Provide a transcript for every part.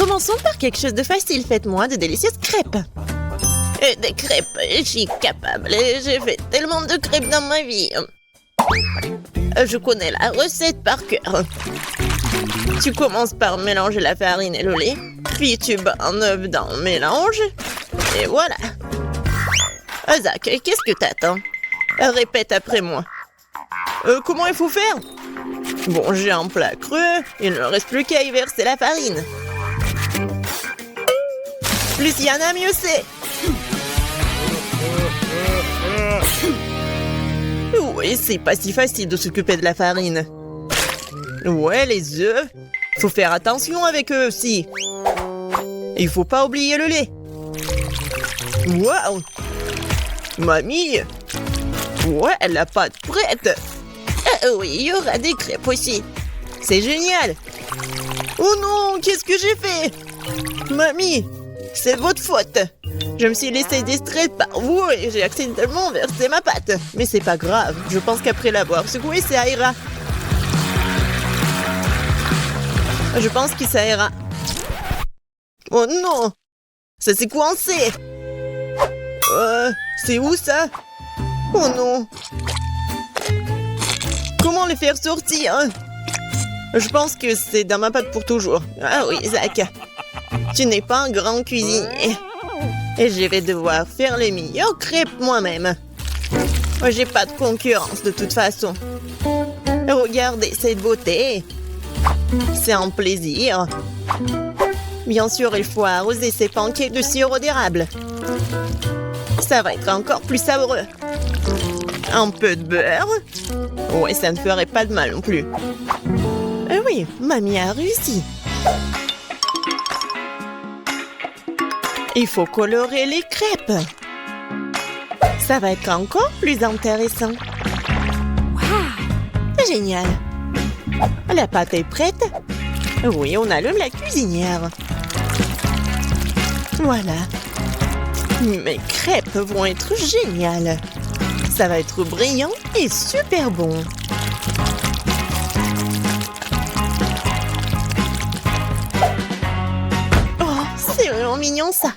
Commençons par quelque chose de facile. Faites-moi de délicieuses crêpes. Des crêpes, je suis capable. J'ai fait tellement de crêpes dans ma vie. Je connais la recette par cœur. Tu commences par mélanger la farine et le lait. Puis tu bats un œuf dans le mélange. Et voilà. Zach, qu'est-ce que t'attends? Répète après moi. Comment il faut faire? Bon, j'ai un plat creux. Il ne reste plus qu'à y verser la farine. Plus il y en a, mieux c'est. Oui, c'est pas si facile de s'occuper de la farine. Ouais, les œufs. Faut faire attention avec eux aussi. Et il faut pas oublier le lait. Waouh! Mamie! Ouais, la pâte prête. Oui, il y aura des crêpes aussi. C'est génial. Oh non, qu'est-ce que j'ai fait? Mamie, c'est votre faute. Je me suis laissé distraire par vous et j'ai accidentellement versé ma pâte. Mais c'est pas grave, je pense qu'après l'avoir secouée, ça ira. Je pense que ça ira. Oh non! Ça s'est coincé! C'est où ça? Oh non! Comment les faire sortir? Je pense que c'est dans ma pâte pour toujours. Ah oui, Zach. Tu n'es pas un grand cuisinier. Et je vais devoir faire les meilleures crêpes moi-même. J'ai pas de concurrence de toute façon. Regardez cette beauté. C'est un plaisir. Bien sûr, il faut arroser ces pancakes de sirop d'érable. Ça va être encore plus savoureux. Un peu de beurre. Ouais, ça ne ferait pas de mal non plus. Oui, mamie a réussi. Il faut colorer les crêpes. Ça va être encore plus intéressant. Wow! Génial. La pâte est prête. Oui, on allume la cuisinière. Voilà. Mes crêpes vont être géniales. Ça va être brillant et super bon. Oh, c'est vraiment mignon ça.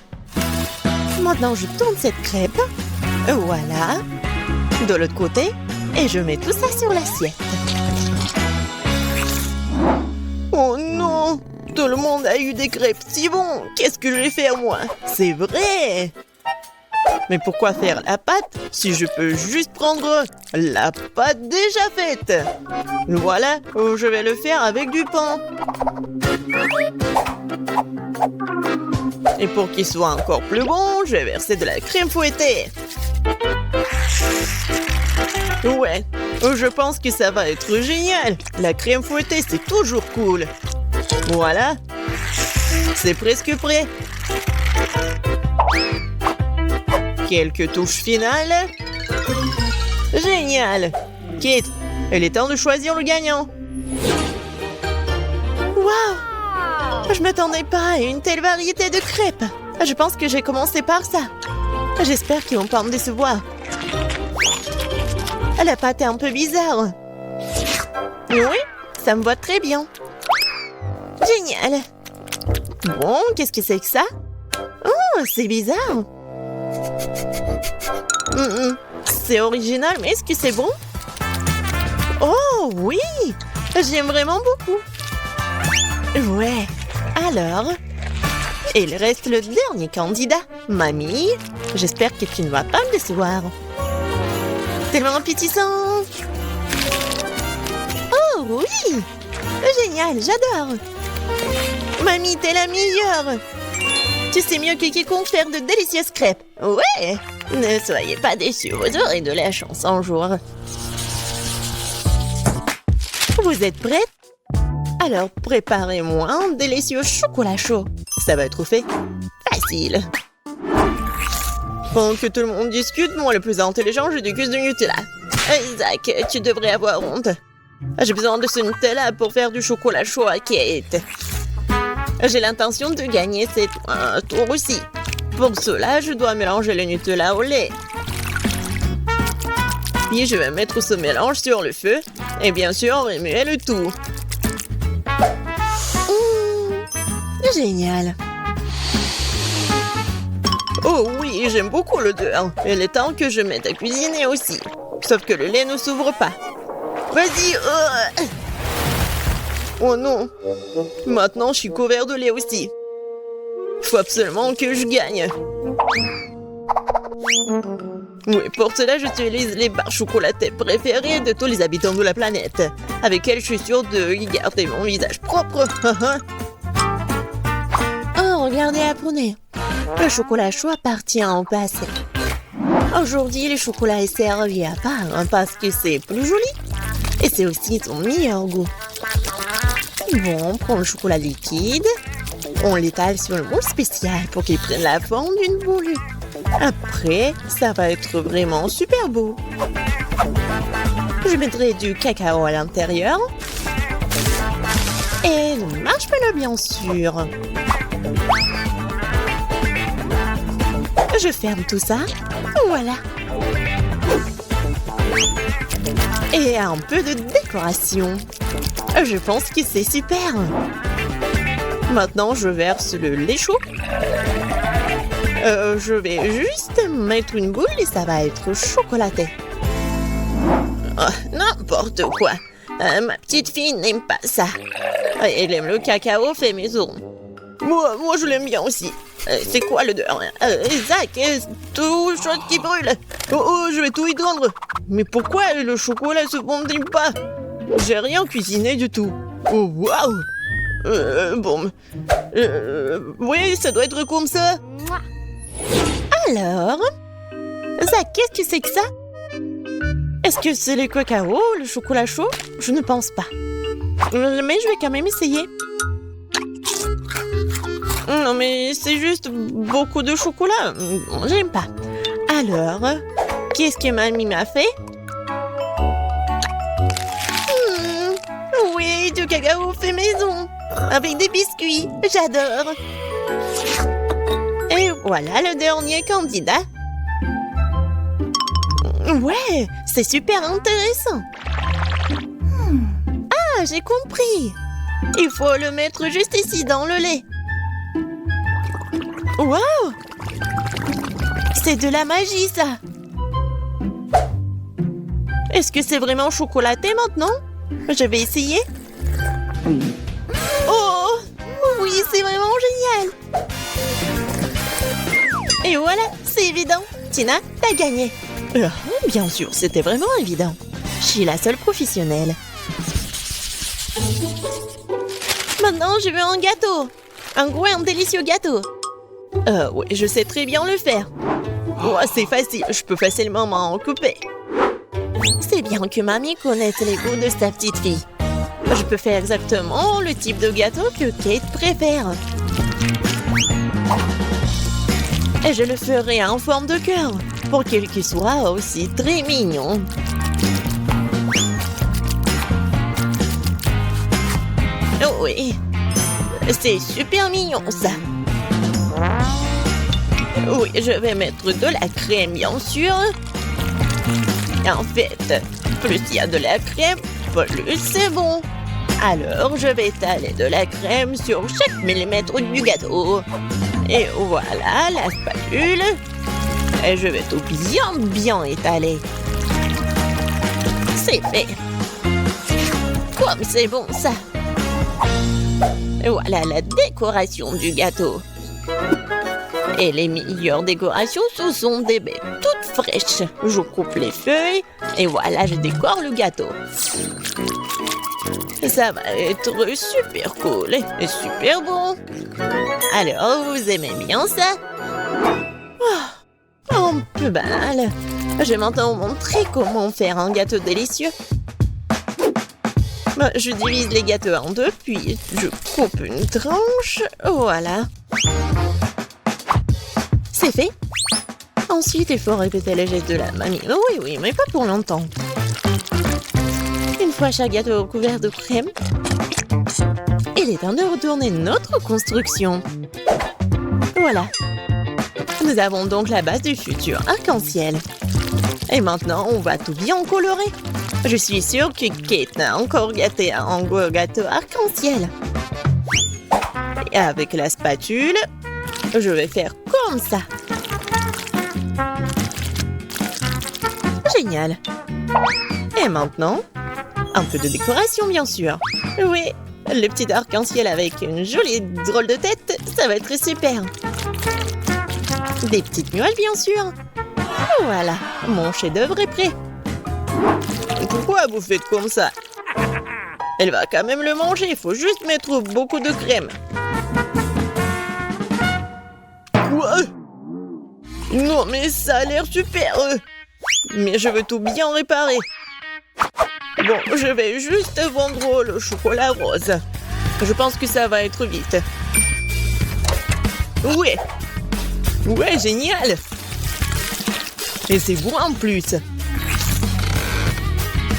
Maintenant, je tourne cette crêpe. Voilà. De l'autre côté. Et je mets tout ça sur l'assiette. Oh non! Tout le monde a eu des crêpes si bons. Qu'est-ce que je vais faire, moi? C'est vrai! Mais pourquoi faire la pâte si je peux juste prendre la pâte déjà faite? Voilà, je vais le faire avec du pain. Et pour qu'il soit encore plus bon, je vais verser de la crème fouettée. Ouais, je pense que ça va être génial. La crème fouettée, c'est toujours cool. Voilà. C'est presque prêt. Quelques touches finales. Génial. Kate, il est temps de choisir le gagnant. Waouh! Je m'attendais pas à une telle variété de crêpes. Je pense que j'ai commencé par ça. J'espère qu'ils vont pas me décevoir. La pâte est un peu bizarre. Oui, ça me va très bien. Génial. Bon, qu'est-ce que c'est que ça? Oh, c'est bizarre. C'est original, mais est-ce que c'est bon? Oh, oui! J'aime vraiment beaucoup. Ouais. Alors, il reste le dernier candidat. Mamie, j'espère que tu ne vas pas me décevoir. Tellement appétissant. Oh, oui! Génial, j'adore. Mamie, t'es la meilleure. Tu sais mieux que quiconque faire de délicieuses crêpes. Ouais! Ne soyez pas déçus, vous aurez de la chance un jour. Vous êtes prêtes? Alors, préparez-moi un délicieux chocolat chaud. Ça va être fait facile. Pendant que tout le monde discute, moi le plus intelligent, je déguste du Nutella. Isaac, tu devrais avoir honte. J'ai besoin de ce Nutella pour faire du chocolat chaud à Kate. J'ai l'intention de gagner cette tour aussi. Pour cela, je dois mélanger le Nutella au lait. Puis je vais mettre ce mélange sur le feu. Et bien sûr, remuer le tout. Génial. Oh oui, j'aime beaucoup l'odeur. Il est temps que je mette à cuisiner aussi. Sauf que le lait ne s'ouvre pas. Vas-y. Oh non. Maintenant, je suis couvert de lait aussi. Il faut absolument que je gagne. Oui, pour cela, j'utilise les barres chocolatées préférées de tous les habitants de la planète, avec elles, je suis sûre de garder mon visage propre. Oh, regardez la prunée. Le chocolat chaud appartient au passé. Aujourd'hui, le chocolat est servi à part parce que c'est plus joli. Et c'est aussi son meilleur goût. Bon, on prend le chocolat liquide. On l'étale sur le moule spécial pour qu'il prenne la forme d'une boule. Après, ça va être vraiment super beau. Je mettrai du cacao à l'intérieur. Et le marshmallow, bien sûr. Je ferme tout ça. Voilà. Et un peu de décoration. Je pense que c'est super. Maintenant, je verse le lait chaud. Je vais juste mettre une boule et ça va être chocolaté. Oh, n'importe quoi. Ma petite fille n'aime pas ça. Elle aime le cacao fait maison. Moi, je l'aime bien aussi. C'est quoi l'odeur? Zach, tout chose qui brûle. Oh, je vais tout éteindre. Mais pourquoi le chocolat se fondit pas? J'ai rien cuisiné du tout. Oh, waouh. Bon. Oui, ça doit être comme ça. Alors, Zach, qu'est-ce que c'est que ça? Est-ce que c'est le cacao, le chocolat chaud? Je ne pense pas. Mais je vais quand même essayer. Non, mais c'est juste beaucoup de chocolat. J'aime pas. Alors, qu'est-ce que mamie m'a fait? Oui, du cacao fait maison. Avec des biscuits. J'adore. Et voilà le dernier candidat. Ouais, c'est super intéressant. Ah, j'ai compris. Il faut le mettre juste ici dans le lait. Wow! C'est de la magie, ça! Est-ce que c'est vraiment chocolaté maintenant? Je vais essayer. Oh! Oui, c'est vraiment génial! Et voilà, c'est évident. Tina, t'as gagné. Bien sûr, c'était vraiment évident. Je suis la seule professionnelle. Maintenant, je veux un gâteau. Un gros et un délicieux gâteau. Oui, je sais très bien le faire. Oh, c'est facile, je peux facilement m'en occuper. C'est bien que mamie connaisse les goûts de sa petite fille. Je peux faire exactement le type de gâteau que Kate préfère. Et je le ferai en forme de cœur, pour qu'il soit aussi très mignon. Oh oui, c'est super mignon ça. Oui, je vais mettre de la crème, bien sûr. En fait, plus il y a de la crème, plus c'est bon. Alors, je vais étaler de la crème sur chaque millimètre du gâteau. Et voilà la spatule. Et je vais tout bien étaler. C'est fait. Comme c'est bon, ça. Et voilà la décoration du gâteau. Et les meilleures décorations, ce sont des baies toutes fraîches. Je coupe les feuilles et voilà, je décore le gâteau. Ça va être super cool et super bon. Alors, vous aimez bien ça? Oh, un peu banal. Je vais maintenant vous montrer comment faire un gâteau délicieux. Je divise les gâteaux en deux, puis je coupe une tranche. Voilà. C'est fait. Ensuite, il faut répéter les gestes de la mamie. Oui, mais pas pour longtemps. Une fois chaque gâteau couvert de crème, il est temps de retourner notre construction. Voilà. Nous avons donc la base du futur arc-en-ciel. Et maintenant, on va tout bien colorer. Je suis sûre que Kate n'a encore gâté un gros gâteau arc-en-ciel. Et avec la spatule, je vais faire comme ça. Génial. Et maintenant, un peu de décoration, bien sûr. Oui, le petit arc-en-ciel avec une jolie drôle de tête, ça va être super. Des petites nuages, bien sûr. Voilà, mon chef-d'œuvre est prêt. Pourquoi vous faites comme ça? Elle va quand même le manger, il faut juste mettre beaucoup de crème. Quoi? Non, mais ça a l'air super. Mais je veux tout bien réparer. Bon, je vais juste vendre le chocolat rose. Je pense que ça va être vite. Ouais. Ouais, génial. Et c'est bon en plus.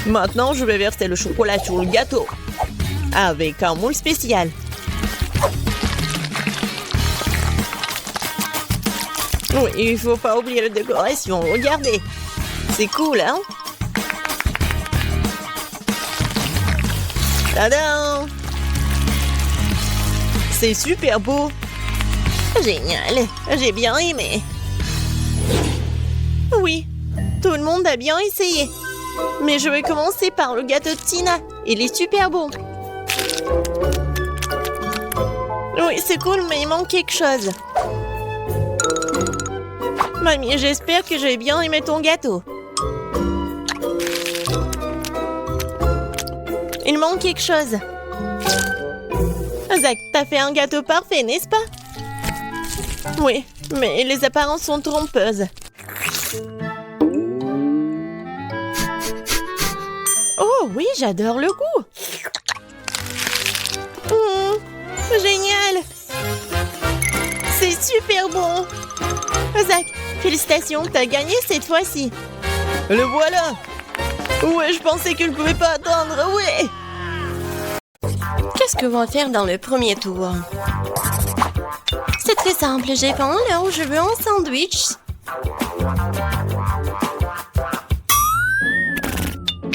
Maintenant, je vais verser le chocolat sur le gâteau. Avec un moule spécial. Oui, il faut pas oublier la décoration. Regardez. C'est cool, hein? Tadam! C'est super beau. Génial. J'ai bien aimé. Oui, tout le monde a bien essayé. Mais je vais commencer par le gâteau de Tina. Il est super bon. Oui, c'est cool, mais il manque quelque chose. Mamie, j'espère que j'ai bien aimé ton gâteau. Il manque quelque chose. Zach, t'as fait un gâteau parfait, n'est-ce pas? Oui, mais les apparences sont trompeuses. Oh oui, j'adore le goût. Génial. C'est super bon. Zach, félicitations, t'as gagné cette fois-ci. Le voilà. Ouais, je pensais que je ne pouvais pas attendre, ouais. Qu'est-ce que va faire dans le premier tour? C'est très simple, j'ai faim, là où je veux un sandwich.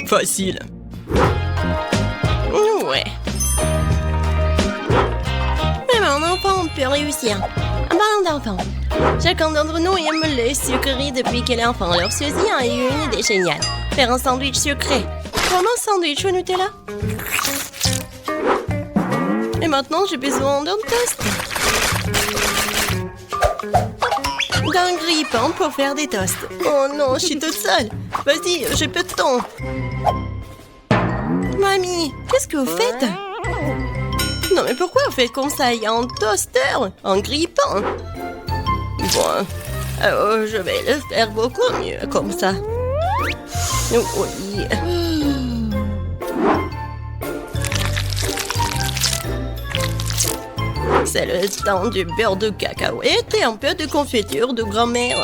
Facile. Ouais. Mais mon enfant peut réussir. En parlant d'enfant, chacun d'entre nous aime les sucreries depuis qu'il est enfant. Alors ceci a eu une idée géniale. Faire un sandwich sucré. Comme un sandwich au Nutella. Et maintenant, j'ai besoin d'un toast. D'un grille-pain pour faire des toasts. Oh non, je suis toute seule. Vas-y, j'ai peu de temps. Mamie, qu'est-ce que vous faites? Non, mais pourquoi vous faites comme ça? Il y a un toaster, un grille-pain. Bon, alors je vais le faire beaucoup mieux comme ça. Oui. C'est le temps du beurre de cacahuète et un peu de confiture de grand-mère.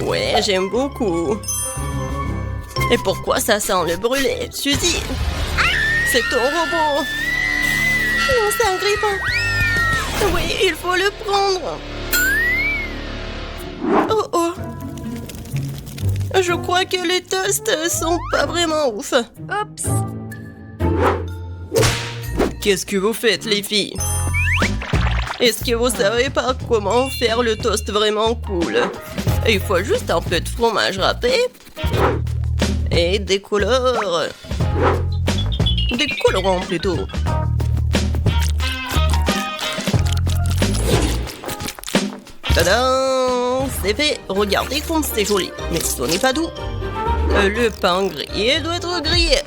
Ouais, j'aime beaucoup. Et pourquoi ça sent le brûlé, Suzy? C'est ton robot. Non, c'est un grille-pain. Oui, il faut le prendre. Oh oh. Je crois que les toasts sont pas vraiment ouf. Oups. Qu'est-ce que vous faites, les filles? Est-ce que vous savez pas comment faire le toast vraiment cool? Il faut juste un peu de fromage râpé et des couleurs. Des colorants plutôt. Tadam! C'est fait. Regardez comme c'est joli. Mais ce n'est pas doux. Le pain grillé doit être grillé.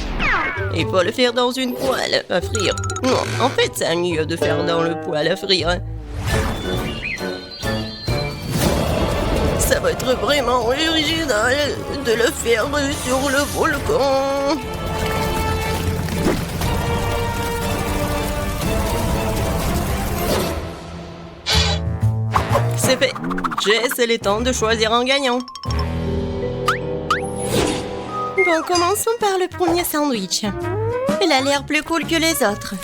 Il faut le faire dans une poêle à frire. Non, en fait, c'est mieux de faire dans le poêle à frire. Ça va être vraiment original de le faire sur le volcan. C'est fait. Jess, il est temps de choisir un gagnant. Bon, commençons par le premier sandwich. Il a l'air plus cool que les autres.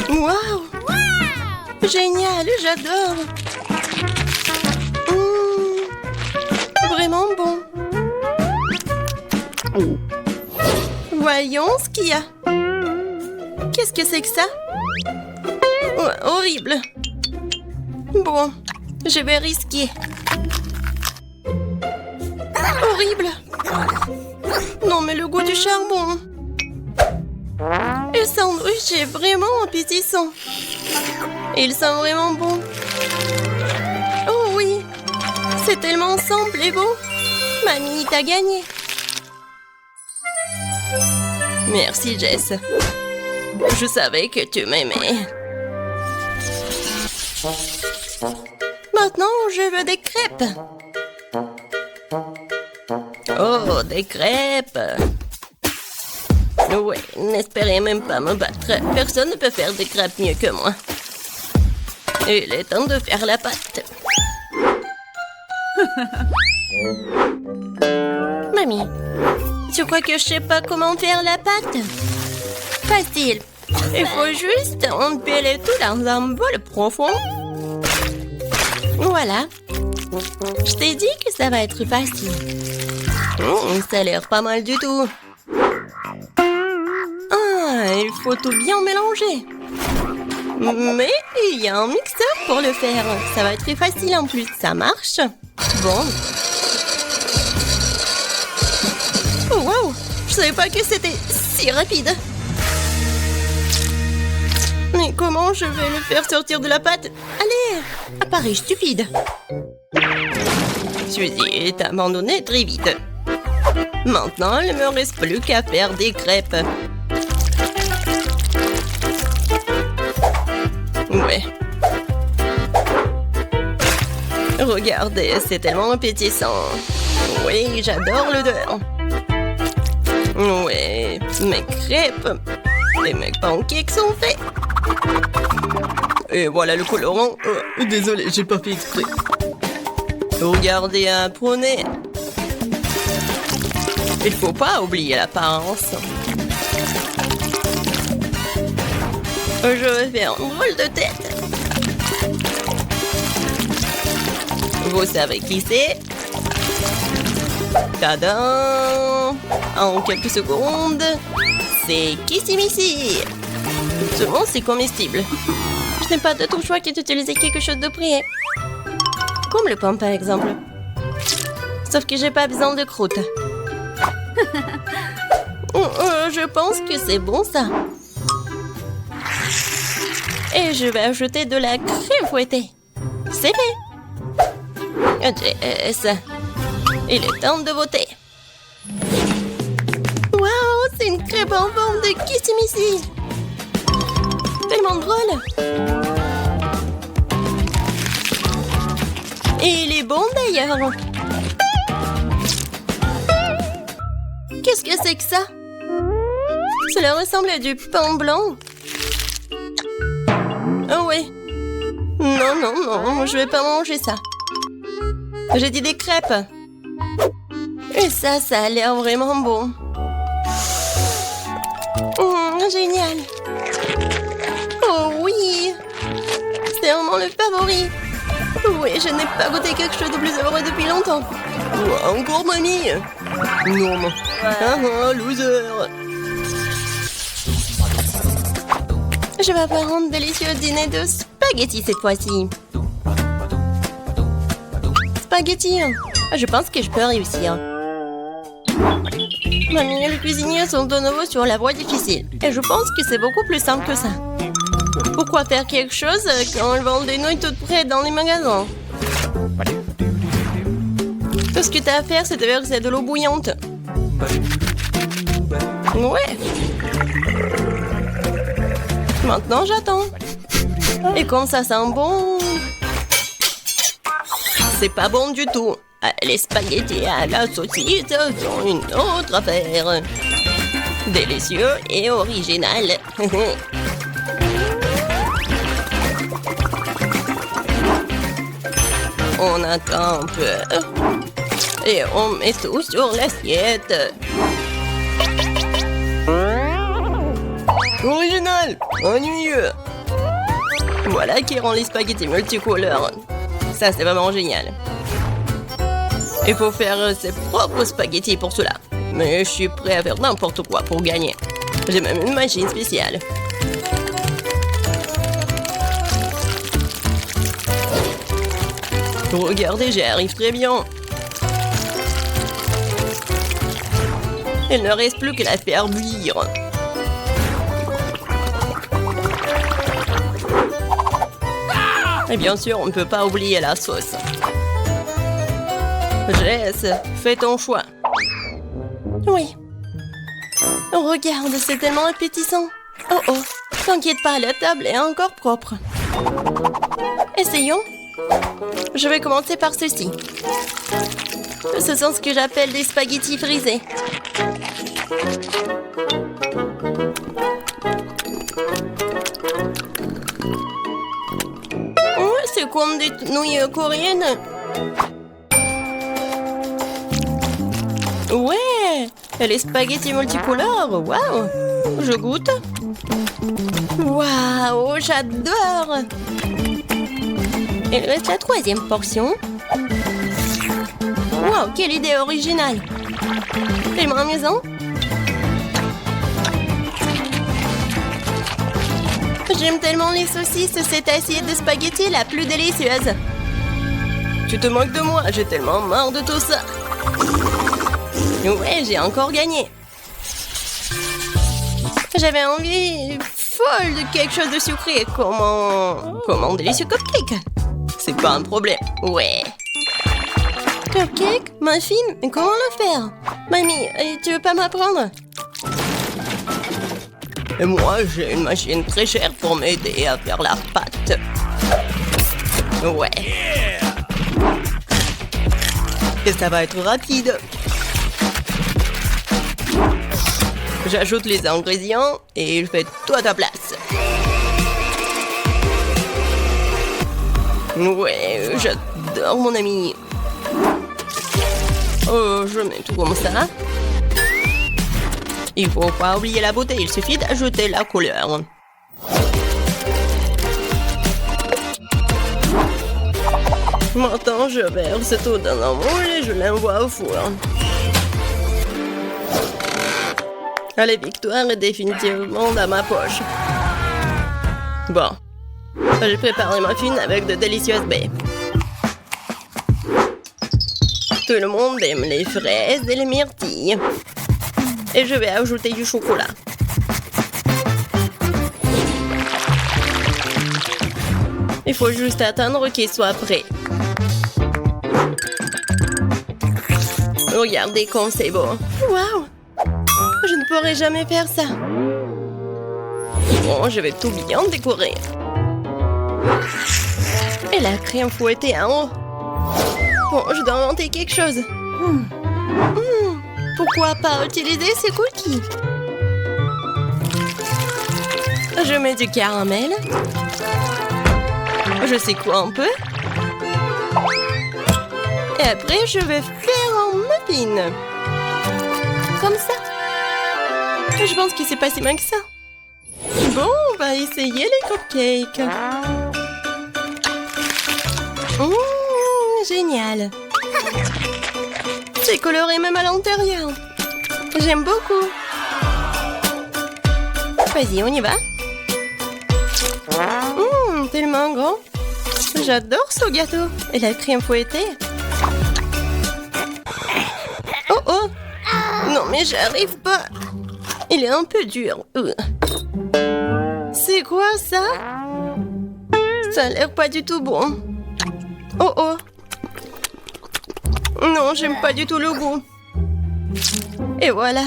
Waouh! Génial, j'adore! Vraiment bon. Voyons ce qu'il y a. Qu'est-ce que c'est que ça? Oh, horrible. Bon, je vais risquer. Horrible. Non, mais le goût du charbon. Le sandwich est vraiment appétissant. Il sent vraiment bon. Oh oui, c'est tellement simple et beau. Mamie, t'as gagné. Merci, Jess. Je savais que tu m'aimais. Maintenant, je veux des crêpes. Oh, des crêpes. Ouais, n'espérez même pas me battre. Personne ne peut faire des crêpes mieux que moi. Il est temps de faire la pâte. Mamie, tu crois que je sais pas comment faire la pâte? Facile. Il faut juste empiler tout dans un bol profond. Voilà. Je t'ai dit que ça va être facile. Ça a l'air pas mal du tout. Ah, il faut tout bien mélanger. Mais il y a un mixeur pour le faire. Ça va être très facile en plus. Ça marche. Bon. Oh, wow! Je savais pas que c'était si rapide. Mais comment je vais le faire sortir de la pâte? Allez! Appareil stupide. Suzy est abandonnée très vite. Maintenant, il ne me reste plus qu'à faire des crêpes. Ouais. Regardez, c'est tellement appétissant. Oui, j'adore l'odeur. Ouais, mes crêpes et mes pancakes sont faits. Et voilà le colorant. Désolé, j'ai pas fait exprès. Regardez un poney. Il faut pas oublier l'apparence. Je vais faire un drôle de tête. Vous savez qui c'est? Tadam! En quelques secondes, c'est Kissimissy. Seulement, c'est comestible. Je n'ai pas d'autre choix que d'utiliser quelque chose de prêt. Comme le pain, par exemple. Sauf que j'ai pas besoin de croûte. Je pense que c'est bon, ça. Et je vais ajouter de la crème fouettée. C'est fait. Jess, il est temps de voter. Waouh, c'est une crêpe en forme de Kissimissy. Tellement drôle. Et il est bon d'ailleurs. Qu'est-ce que c'est que ça? Cela ressemble à du pain blanc. Oh oui. Non, non, non, je vais pas manger ça. J'ai dit des crêpes. Et ça a l'air vraiment bon. Génial. Oh oui. C'est vraiment le favori. Oui, je n'ai pas goûté quelque chose de plus heureux depuis longtemps. Encore mamie? Non, mais... loser. Je vais faire un délicieux dîner de spaghettis cette fois-ci. Spaghettis. Je pense que je peux réussir. Mamie et le cuisinier sont de nouveau sur la voie difficile. Et je pense que c'est beaucoup plus simple que ça. Pourquoi faire quelque chose quand ils vendent des nouilles toutes prêtes dans les magasins? Tout ce que tu as à faire, c'est de verser de l'eau bouillante. Ouais. Maintenant, j'attends. Et comme ça sent bon... C'est pas bon du tout. Les spaghettis à la saucisse sont une autre affaire. Délicieux et original. On attend un peu. Et on met tout sur l'assiette. Original, ennuyeux. Voilà qui rend les spaghettis multicouleurs. Ça, c'est vraiment génial. Il faut faire ses propres spaghettis pour cela. Mais je suis prêt à faire n'importe quoi pour gagner. J'ai même une machine spéciale. Regardez, j'y arrive très bien. Il ne reste plus qu'à la faire bouillir. Et bien sûr, on ne peut pas oublier la sauce. Jess, fais ton choix. Oui. Regarde, c'est tellement appétissant. Oh oh, t'inquiète pas, la table est encore propre. Essayons. Je vais commencer par ceci. Ce sont ce que j'appelle des spaghettis frisés. C'est comme des nouilles coréennes. Ouais, et les spaghettis multicolores, waouh. Je goûte. Waouh, j'adore. Il reste la troisième portion. Waouh, quelle idée originale. Tellement amusant. J'aime tellement les saucisses, cette assiette de spaghettis est la plus délicieuse. Tu te moques de moi, j'ai tellement marre de tout ça. Ouais, j'ai encore gagné. J'avais envie folle de quelque chose de sucré, comme un délicieux cupcake. C'est pas un problème. Ouais. Cupcake? Muffin? Comment le faire? Mamie, tu veux pas m'apprendre? Et moi, j'ai une machine très chère pour m'aider à faire la pâte. Ouais. Et ça va être rapide. J'ajoute les ingrédients et je fais tout à ta place. Ouais, j'adore mon ami. Oh, je mets tout comme ça. Il faut pas oublier la beauté, il suffit d'ajouter la couleur. Maintenant, je verse tout dans un moule et je l'envoie au four. La victoire est définitivement dans ma poche. Bon, j'ai préparé ma muffins avec de délicieuses baies. Tout le monde aime les fraises et les myrtilles. Et je vais ajouter du chocolat. Il faut juste attendre qu'il soit prêt. Regardez comme c'est beau. Waouh! Je ne pourrais jamais faire ça. Bon, je vais tout bien décorer. Et la crème fouettée en haut. Bon, je dois inventer quelque chose. Pourquoi pas utiliser ces cookies? Je mets du caramel. Je secoue un peu. Et après, je vais faire un muffin. Comme ça. Je pense qu'il s'est passé moins que ça. Bon, on va essayer les cupcakes. Génial. C'est coloré même à l'intérieur. J'aime beaucoup. Vas-y, on y va. Tellement grand. J'adore ce gâteau. Et la crème fouettée. Oh oh. Non mais j'arrive pas. Il est un peu dur. C'est quoi ça? Ça a l'air pas du tout bon. Oh oh. Non, j'aime pas du tout le goût. Et voilà.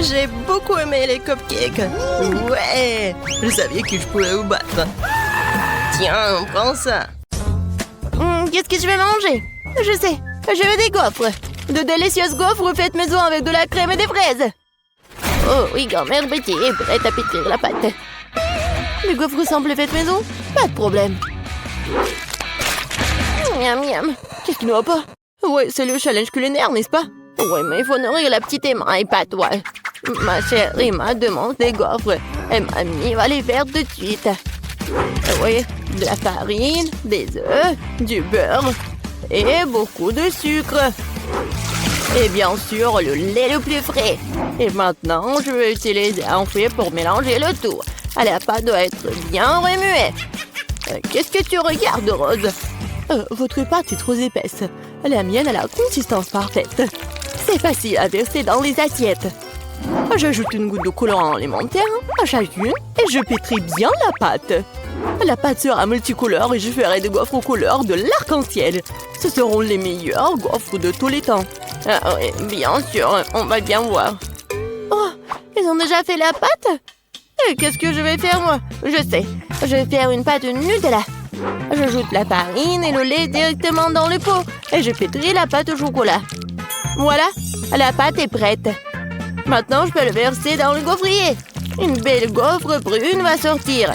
J'ai beaucoup aimé les cupcakes. Ouais, je savais que je pouvais vous battre. Tiens, prends ça. Qu'est-ce que je vais manger? Je sais, je veux des gaufres. De délicieuses gaufres faites maison avec de la crème et des fraises. Oh oui, grand-mère Betty est prête à pétrir la pâte. Les gaufres semblent faites maison? Pas de problème. Miam miam. Qu'est-ce qui ne va pas? Ouais, c'est le challenge culinaire, n'est-ce pas? Ouais, mais il faut nourrir la petite Emma et pas toi. Ma chère Emma demande des gaufres. Et mamie va les faire tout de suite. Oui, de la farine, des œufs, du beurre et beaucoup de sucre. Et bien sûr, le lait le plus frais. Et maintenant, je vais utiliser un fouet pour mélanger le tout. La pâte doit être bien remuée. Qu'est-ce que tu regardes, Rose? Votre pâte est trop épaisse. La mienne a la consistance parfaite. C'est facile à verser dans les assiettes. J'ajoute une goutte de colorant alimentaire à chacune et je pétris bien la pâte. La pâte sera multicolore et je ferai des gaufres aux couleurs de l'arc-en-ciel. Ce seront les meilleurs gaufres de tous les temps. Oui, bien sûr, on va bien voir. Oh, ils ont déjà fait la pâte? Qu'est-ce que je vais faire, moi? Je sais, je vais faire une pâte Nutella. J'ajoute la farine et le lait directement dans le pot et je pétris la pâte au chocolat. Voilà, la pâte est prête. Maintenant, je peux le verser dans le gaufrier. Une belle gaufre brune va sortir.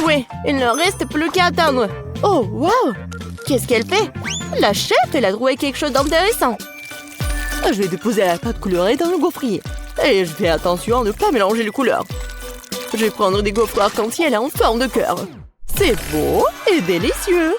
Oui, il ne reste plus qu'à attendre. Oh, wow! Qu'est-ce qu'elle fait? La chef, elle a trouvé quelque chose d'intéressant. Je vais déposer la pâte colorée dans le gaufrier. Et je fais attention à ne pas mélanger les couleurs. Je vais prendre des gaufres arc-en-ciel en forme de cœur. C'est beau et délicieux.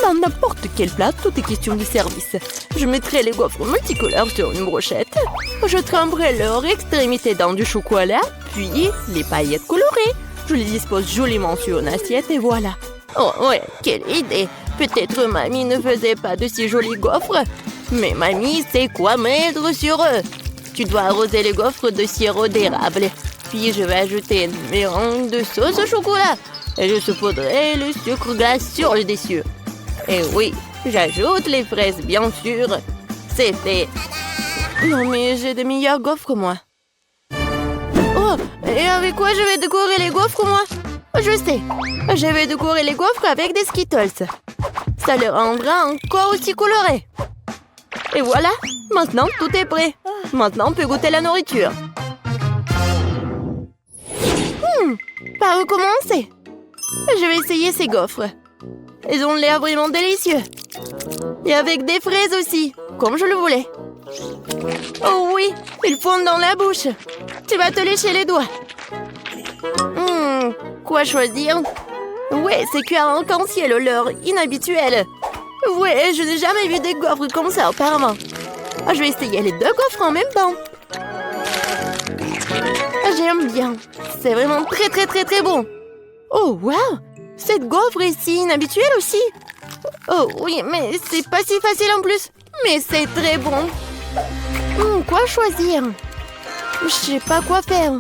Dans n'importe quel plat, tout est question de service. Je mettrai les gaufres multicolores sur une brochette. Je tremperai leur extrémité dans du chocolat, puis les paillettes colorées. Je les dispose joliment sur une assiette et voilà. Oh ouais, quelle idée! Peut-être mamie ne faisait pas de si jolis gaufres, mais mamie sait quoi mettre sur eux. Tu dois arroser les gaufres de sirop d'érable. Puis je vais ajouter une mélange de sauce au chocolat. Et je saupoudrerai le sucre glace sur le dessus. Et oui, j'ajoute les fraises, bien sûr. C'est fait. Non, mais j'ai de meilleures gaufres, moi. Oh, et avec quoi je vais décorer les gaufres, moi? Je sais. Je vais décorer les gaufres avec des Skittles. Ça les rendra encore aussi colorés. Et voilà, maintenant tout est prêt. Maintenant, on peut goûter la nourriture. Par où commencer? Je vais essayer ces gaufres. Ils ont l'air vraiment délicieux. Et avec des fraises aussi, comme je le voulais. Oh oui, ils fondent dans la bouche. Tu vas te lécher les doigts. Quoi choisir? Ouais, c'est cuir en arc-en-ciel, l'heure inhabituelle. Ouais, je n'ai jamais vu des gaufres comme ça auparavant. Je vais essayer les deux gaufres en même temps. J'aime bien. C'est vraiment très bon. Oh, wow! Cette gaufre est si inhabituelle aussi. Oh oui, mais c'est pas si facile en plus. Mais c'est très bon. Quoi choisir? Je sais pas quoi faire.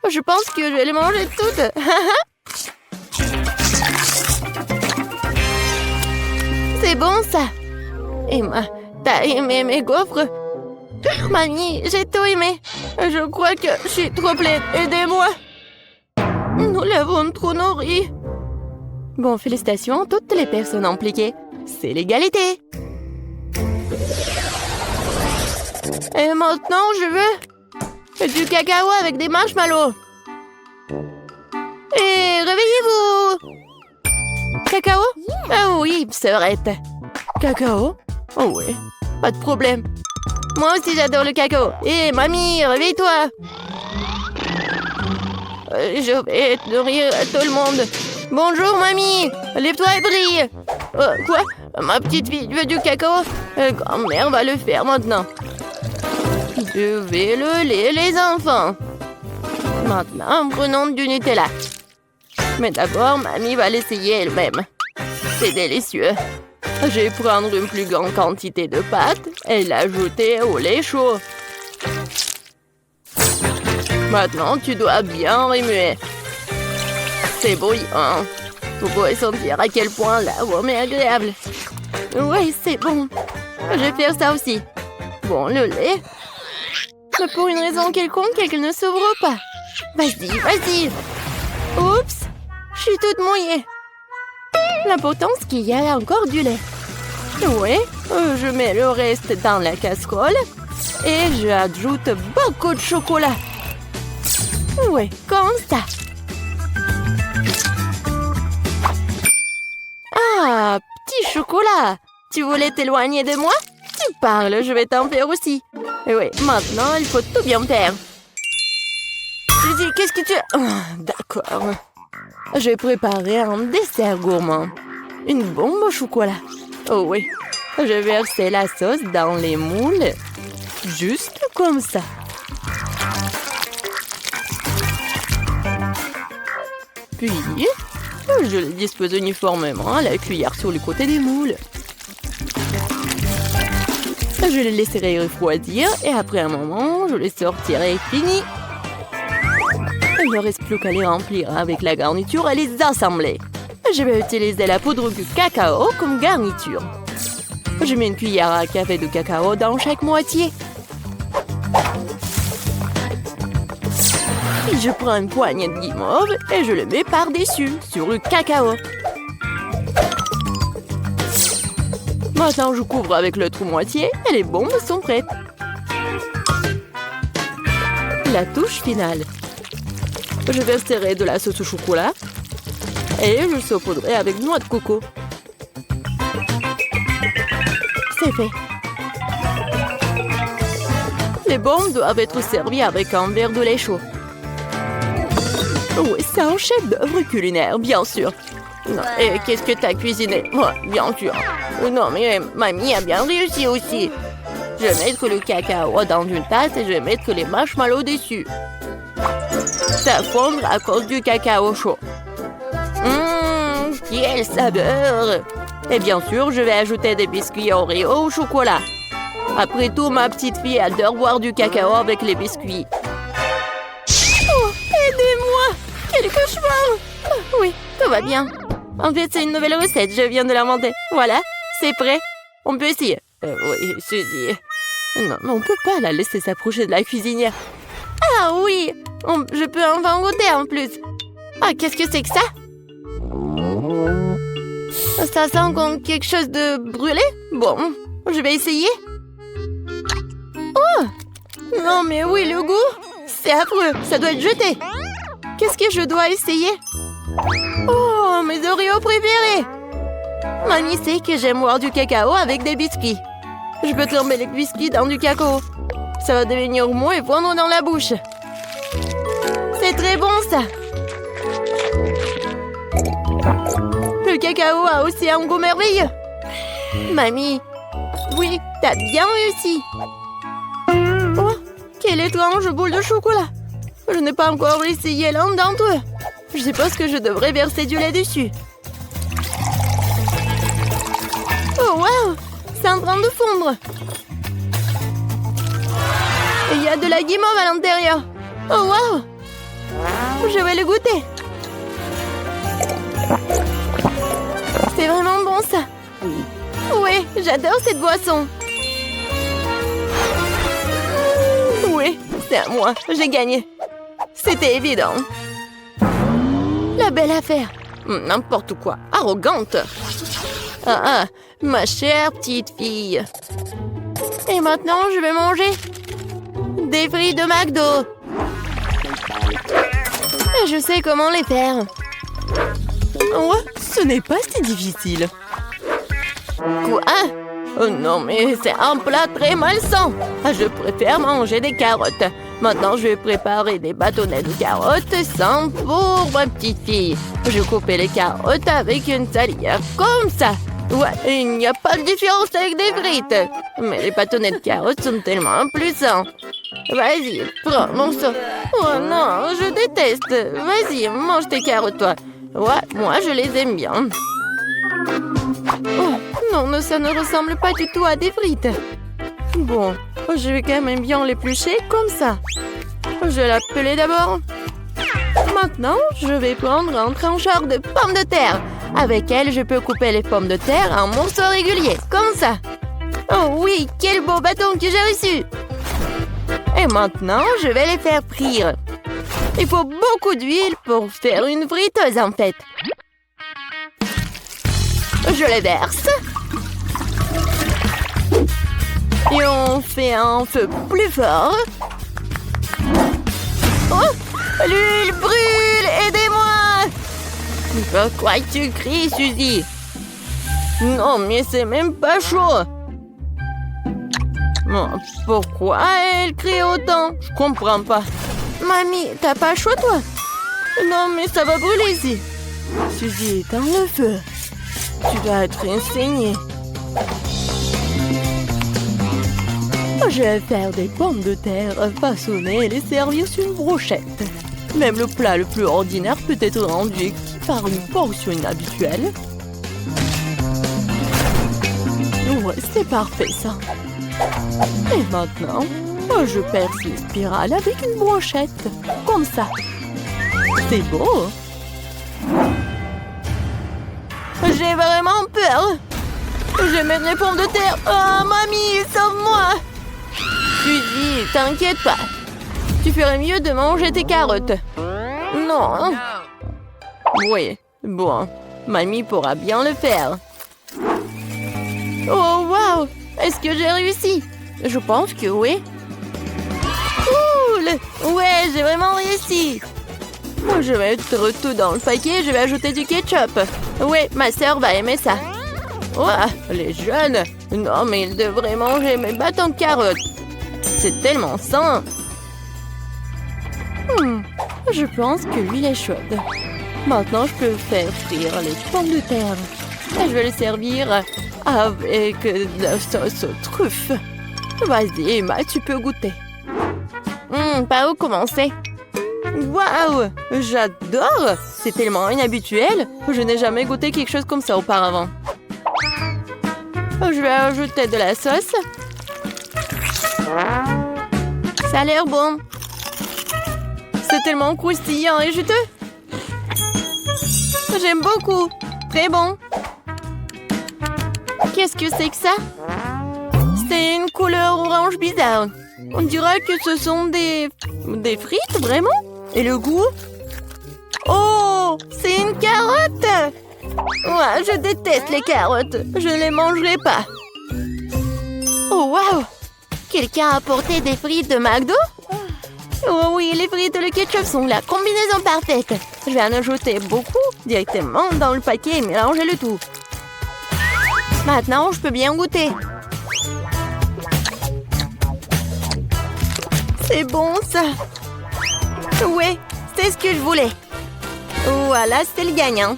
Je pense que je vais les manger toutes. C'est bon ça. Emma, t'as aimé mes gaufres? Mamie, j'ai tout aimé. Je crois que je suis trop pleine. Aidez-moi. Nous l'avons trop nourri. Bon, félicitations à toutes les personnes impliquées. C'est l'égalité. Et maintenant, je veux du cacao avec des marshmallows. Et réveillez-vous. Cacao? Ah oui, sevrette. Cacao? Oh oui, pas de problème. Moi aussi, j'adore le cacao. Et mamie, réveille-toi. Je vais nourrir tout le monde. Bonjour, mamie. Lève-toi et brille. Quoi? Ma petite fille veut du cacao? Grand-mère va le faire maintenant. Je vais le lait, les enfants. Maintenant, prenons du Nutella. Mais d'abord, mamie va l'essayer elle-même. C'est délicieux. Je vais prendre une plus grande quantité de pâte et l'ajouter au lait chaud. Maintenant, tu dois bien remuer. C'est bouillant. Vous pouvez sentir à quel point l'arôme est agréable. Oui, c'est bon. Je vais faire ça aussi. Bon, le lait. Mais pour une raison quelconque, elle ne s'ouvre pas. Vas-y, vas-y. Oups, je suis toute mouillée. L'important, c'est qu'il y a encore du lait. Oui, je mets le reste dans la casserole et j'ajoute beaucoup de chocolat. Oui, comme ça. Ah, petit chocolat. Tu voulais t'éloigner de moi? Tu parles, je vais t'en faire aussi. Et oui, maintenant, il faut tout bien faire. Suzy, qu'est-ce que tu... D'accord. Je vais préparer un dessert gourmand. Une bombe au chocolat. Oh oui, Je versais la sauce dans les moules, juste comme ça. Puis, je les dispose uniformément à la cuillère sur le côté des moules. Je les laisserai refroidir et après un moment, je les sortirai fini. Il ne reste plus qu'à les remplir avec la garniture et les assembler. Je vais utiliser la poudre de cacao comme garniture. Je mets une cuillère à café de cacao dans chaque moitié. Puis je prends une poignée de guimauve et je le mets par-dessus, sur le cacao. Maintenant, je couvre avec l'autre moitié et les bombes sont prêtes. La touche finale. Je verserai de la sauce au chocolat et je saupoudrerai avec noix de coco. C'est fait. Les bombes doivent être servies avec un verre de lait chaud. Oui, c'est un chef-d'œuvre culinaire, bien sûr. Non, et qu'est-ce que t'as cuisiné? Ouais, bien sûr. Non, mais mamie a bien réussi aussi. Je vais mettre le cacao dans une tasse et je vais mettre les marshmallows dessus. Ça fondre à cause du cacao chaud. Quelle saveur! Et bien sûr, je vais ajouter des biscuits Oreo au chocolat. Après tout, ma petite fille adore boire du cacao avec les biscuits. Oh, aidez-moi! Quel cauchemar! Oui, tout va bien. En fait, c'est une nouvelle recette, je viens de l'inventer. Voilà, c'est prêt. On peut essayer. Oui, Suzy. Non, mais on peut pas la laisser s'approcher de la cuisinière. Ah oui! Je peux en goûter en plus. Ah, qu'est-ce que c'est que ça? Ça sent comme quelque chose de brûlé? Bon, je vais essayer. Oh! Non, mais oui, le goût! C'est affreux, ça doit être jeté. Qu'est-ce que je dois essayer? Oh, mes Oreos préférés! Mamie sait que j'aime boire du cacao avec des biscuits. Je peux tremper les biscuits dans du cacao. Ça va devenir mou et fondre dans la bouche. C'est très bon, ça! Le cacao a aussi un goût merveilleux. Mamie, oui, t'as bien réussi. Oh, quelle étrange boule de chocolat. Je n'ai pas encore essayé l'un d'entre eux. Je suppose que je devrais verser du lait dessus. Oh, wow! C'est en train de fondre. Et il y a de la guimauve à l'intérieur. Oh, wow! Je vais le goûter. C'est vraiment bon, ça. Oui, j'adore cette boisson. Oui, c'est à moi. J'ai gagné. C'était évident. La belle affaire. N'importe quoi. Arrogante. Ah, ma chère petite fille. Et maintenant, je vais manger des frites de McDo. Et je sais comment les faire. Oh, ce n'est pas si difficile. Quoi? Oh non, mais c'est un plat très malsain. Je préfère manger des carottes. Maintenant, je vais préparer des bâtonnets de carottes sans pour ma petite fille. Je coupe les carottes avec une salière comme ça. Ouais, il n'y a pas de différence avec des frites. Mais les bâtonnets de carottes sont tellement plus sains. Vas-y, prends mon sang. Oh non, je déteste. Vas-y, mange tes carottes, toi. Ouais, moi, je les aime bien. Oh, non, ça ne ressemble pas du tout à des frites. Bon, je vais quand même bien l'éplucher comme ça. Je vais la peler d'abord. Maintenant, je vais prendre un trancheur de pommes de terre. Avec elle, je peux couper les pommes de terre en morceaux réguliers, comme ça. Oh oui, quel beau bâton que j'ai reçu! Et maintenant, je vais les faire frire. Il faut beaucoup d'huile pour faire une friteuse, en fait. Je les verse. Et on fait un feu plus fort. Oh! L'huile brûle! Aidez-moi! Pourquoi tu cries, Suzy? Non, mais c'est même pas chaud. Pourquoi elle crie autant? Je comprends pas. Mamie, t'as pas chaud, toi? Non, mais ça va brûler ici. Suzy, éteins le feu. Tu dois être enseignée. Je vais faire des pommes de terre façonnées et les servir sur une brochette. Même le plat le plus ordinaire peut être rendu par une portion inhabituelle. Ouais, c'est parfait ça. Et maintenant, je perce les spirales avec une brochette. Comme ça. C'est beau. J'ai vraiment peur. Je mets les pommes de terre. Oh, mamie, sauve-moi. Suzy, t'inquiète pas. Tu ferais mieux de manger tes carottes. Non. Oui, bon. Mamie pourra bien le faire. Oh, wow. Est-ce que j'ai réussi? Je pense que oui. Cool. Ouais, j'ai vraiment réussi. Je vais mettre tout dans le paquet et je vais ajouter du ketchup. Ouais, ma sœur va aimer ça. Ouah, les jeunes. Non, mais ils devraient manger mes bâtons de carottes. C'est tellement sain. Je pense que l'huile est chaude. Maintenant, je peux faire frire les pommes de terre. Et je vais les servir avec de la sauce aux truffes. Vas-y, Emma, tu peux goûter. Par où commencer? Waouh! J'adore! C'est tellement inhabituel. Je n'ai jamais goûté quelque chose comme ça auparavant. Je vais ajouter de la sauce. Ça a l'air bon. C'est tellement croustillant et juteux. J'aime beaucoup. Très bon. Qu'est-ce que c'est que ça? C'est une couleur orange bizarre. On dirait que ce sont des frites, vraiment? Et le goût? Oh, c'est une carotte! Ouais, je déteste les carottes. Je ne les mangerai pas. Oh, wow! Quelqu'un a apporté des frites de McDo? Oh oui, les frites et le ketchup sont la combinaison parfaite. Je vais en ajouter beaucoup directement dans le paquet et mélanger le tout. Maintenant, je peux bien goûter. C'est bon, ça. Ouais, c'est ce que je voulais. Voilà, c'est le gagnant.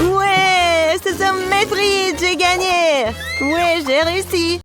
Ouais, ce sont mes frites, j'ai gagné. Ouais, j'ai réussi.